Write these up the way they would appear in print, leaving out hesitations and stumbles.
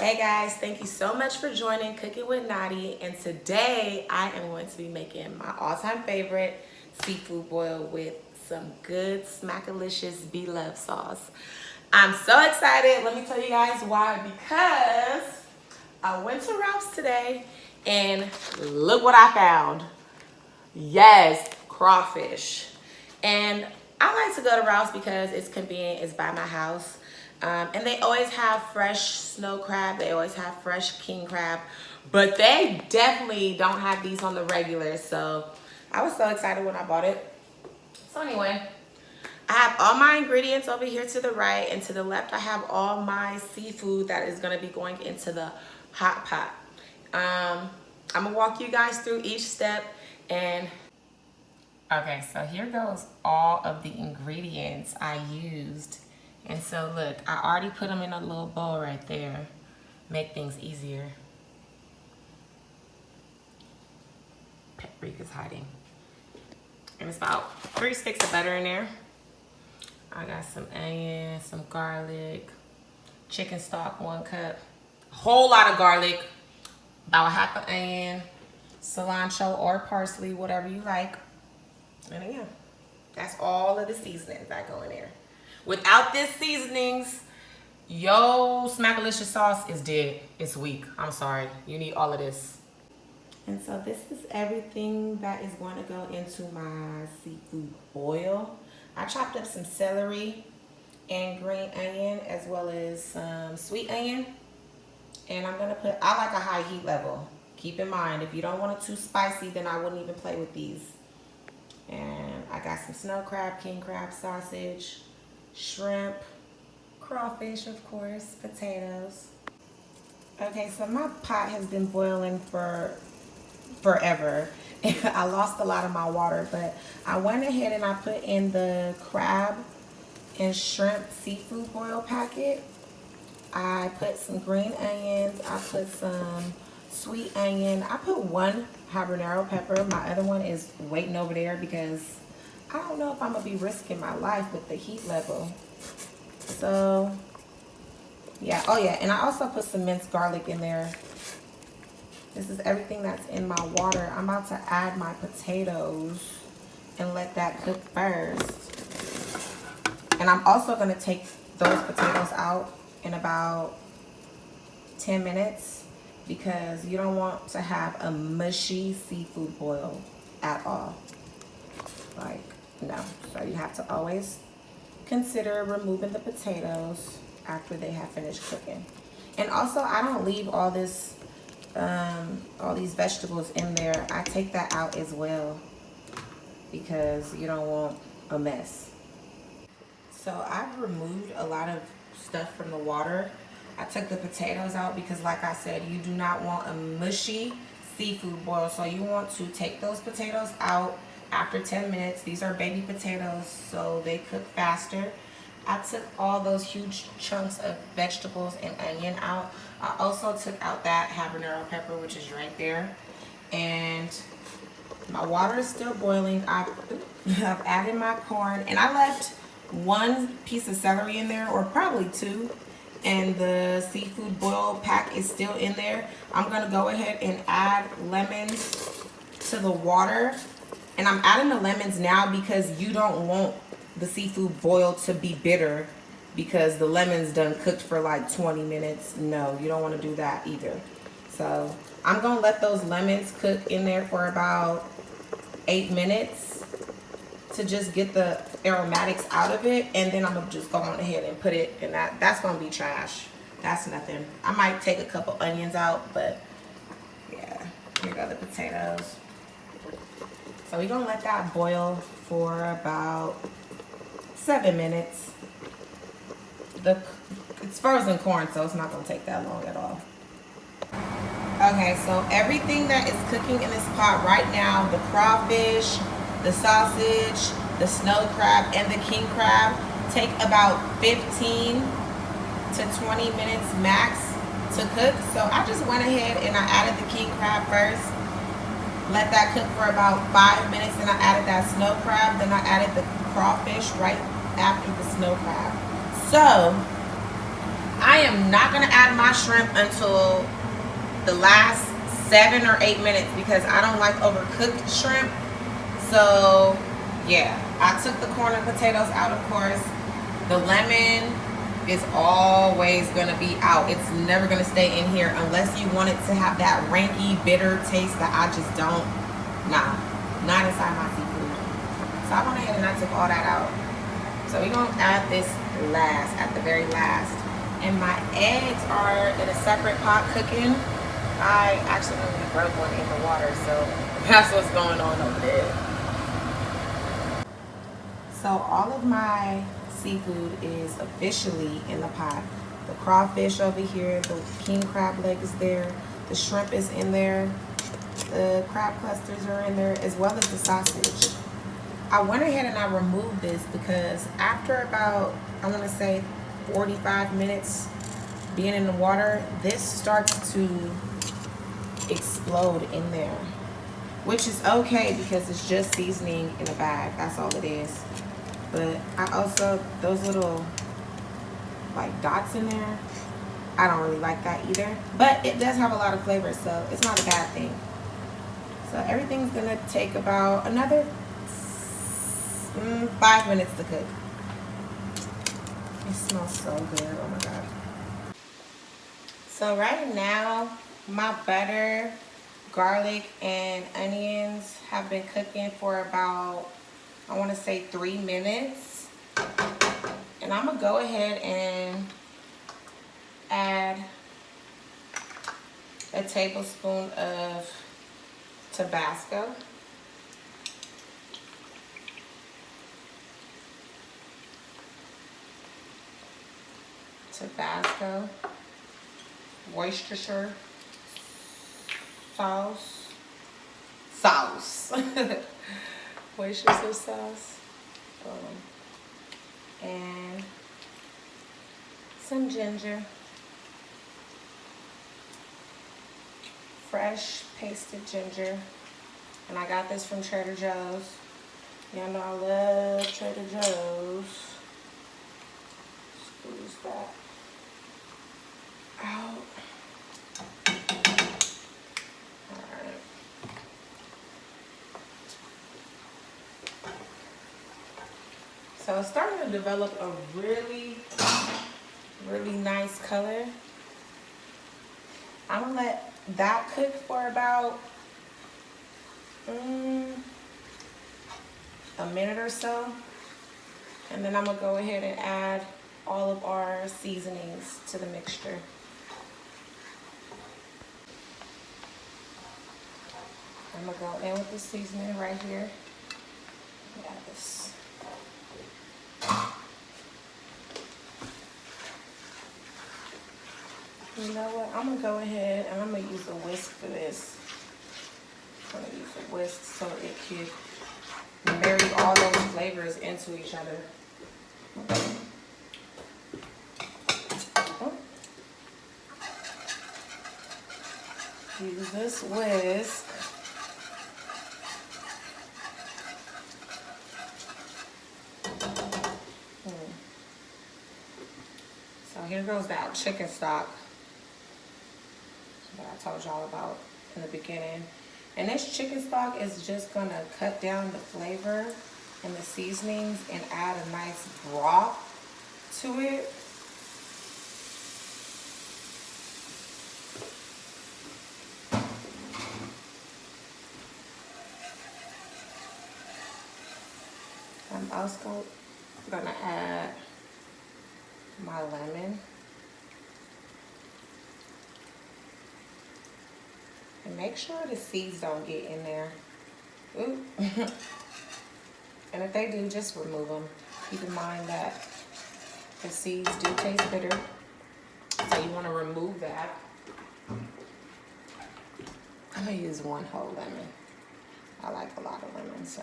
Hey guys, thank you so much for joining Cooking with Nadi, and today I am going to be making my all-time favorite seafood boil with some good smackalicious Beloves sauce. I'm so excited. Let me tell you guys why. Because I went to Ralph's today and look what I found. Yes, crawfish. And I like to go to Ralph's because it's convenient, it's by my house. And they always have fresh snow crab, they always have fresh king crab, but they definitely don't have these on the regular. So I was so excited when I bought it. So anyway, I have all my ingredients over here to the right, and to the left I have all my seafood that is gonna be going into the hot pot. I'm gonna walk you guys through each step. And okay, so here goes all of the ingredients I used. And so look, I already put them in a little bowl right there. Make things easier. Paprika's hiding. And it's about 3 sticks of butter in there. I got some onion, some garlic, chicken stock, 1 cup. A whole lot of garlic, about half an onion, cilantro or parsley, whatever you like. And again, that's all of the seasonings that go in there. Without this seasonings, yo smackalicious sauce is dead. It's weak. I'm sorry. You need all of this. And so this is everything that is going to go into my seafood boil. I chopped up some celery and green onion as well as some sweet onion. And I'm gonna put, I like a high heat level. Keep in mind, if you don't want it too spicy, then I wouldn't even play with these. And I got some snow crab, king crab sausage, shrimp, crawfish, of course, potatoes. Okay, so my pot has been boiling for forever. I lost a lot of my water, but I went ahead and I put in the crab and shrimp seafood boil packet. I put some green onions, I put some sweet onion, I put 1 habanero pepper. My other one is waiting over there because I don't know if I'm gonna be risking my life with the heat level. So yeah, oh yeah, and I also put some minced garlic in there. This is everything that's in my water. I'm about to add my potatoes and let that cook first. And I'm also gonna take those potatoes out in about 10 minutes because you don't want to have a mushy seafood boil at all. Like, no. So you have to always consider removing the potatoes after they have finished cooking. And also, I don't leave all this, all these vegetables in there. I take that out as well because you don't want a mess. So I've removed a lot of stuff from the water. I took the potatoes out because, like I said, you do not want a mushy seafood boil. So you want to take those potatoes out after 10 minutes. These are baby potatoes, so they cook faster. I took all those huge chunks of vegetables and onion out. I also took out that habanero pepper, which is right there. And my water is still boiling. I've added my corn, and I left 1 piece of celery in there, or probably 2. And the seafood boil pack is still in there. I'm gonna go ahead and add lemons to the water. And I'm adding the lemons now because you don't want the seafood boil to be bitter because the lemon's done cooked for like 20 minutes. No, you don't want to do that either. So I'm gonna let those lemons cook in there for about 8 minutes to just get the aromatics out of it, and then I'm gonna just go on ahead and put it in that's gonna be trash. That's nothing. I might take a couple onions out, but yeah, here go the potatoes. So we're gonna let that boil for about 7 minutes. It's frozen corn, so it's not gonna take that long at all. Okay, so everything that is cooking in this pot right now, the crawfish, the sausage, the snow crab, and the king crab, take about 15 to 20 minutes max to cook. So I just went ahead and I added the king crab first. Let that cook for about 5 minutes, and I added that snow crab. Then I added the crawfish right after the snow crab. So I am not gonna add my shrimp until the last 7 or 8 minutes because I don't like overcooked shrimp. So yeah, I took the corn and potatoes out, of course. The lemon is always gonna be out. It's never gonna stay in here unless you want it to have that ranky, bitter taste that I just don't. Nah, not inside my seafood. So I went ahead and I took all that out. So we're gonna add this last, at the very last. And my eggs are in a separate pot cooking. I accidentally broke one in the water, so that's what's going on over there. So all of my seafood is officially in the pot. The crawfish over here, the king crab leg is there, the shrimp is in there, the crab clusters are in there, as well as the sausage. I went ahead and I removed this because after about, I want to say 45 minutes being in the water, this starts to explode in there, which is okay because it's just seasoning in a bag. That's all it is. But I also, those little like dots in there, I don't really like that either. But it does have a lot of flavor, so it's not a bad thing. So everything's gonna take about another 5 minutes to cook. It smells so good, oh my God. So right now, my butter, garlic, and onions have been cooking for about, I want to say 3 minutes. And I'm gonna go ahead and add a tablespoon of Tabasco. Worcestershire sauce. Worcestershire sauce. And some ginger. Fresh pasted ginger. And I got this from Trader Joe's. Y'all know I love Trader Joe's. Squeeze that out. Alright. So it's starting to develop a really, really nice color. I'm gonna let that cook for about a minute or so. And then I'm gonna go ahead and add all of our seasonings to the mixture. I'm gonna go in with the seasoning right here. Add this. You know what? I'm gonna go ahead and I'm gonna use a whisk for this. I'm gonna use a whisk so it can marry all those flavors into each other. Use this whisk. So here goes that chicken stock that I told y'all about in the beginning. And this chicken stock is just gonna cut down the flavor and the seasonings and add a nice broth to it. I'm also gonna add my lemon. And make sure the seeds don't get in there. Ooh. And if they do, just remove them. Keep in mind that the seeds do taste bitter, so you want to remove that. I'm gonna use 1 whole lemon. I like a lot of lemon, so.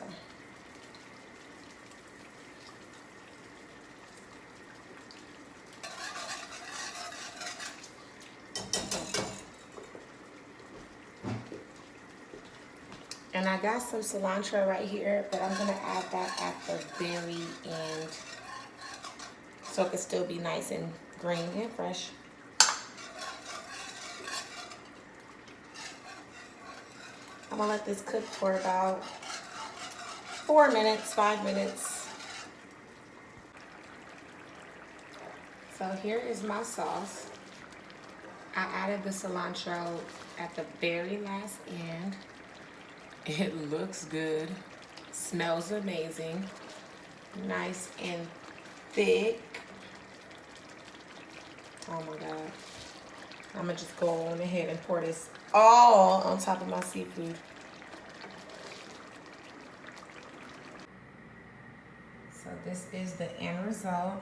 And I got some cilantro right here, but I'm gonna add that at the very end so it can still be nice and green and fresh. I'm gonna let this cook for about 4 minutes, 5 minutes. So here is my sauce. I added the cilantro at the very last end. It looks good, smells amazing, nice and thick. Oh my God. I'm gonna just go on ahead and pour this all on top of my seafood. So this is the end result.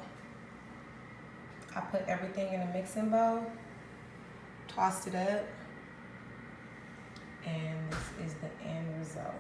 I put everything in a mixing bowl, tossed it up, and this is the end result.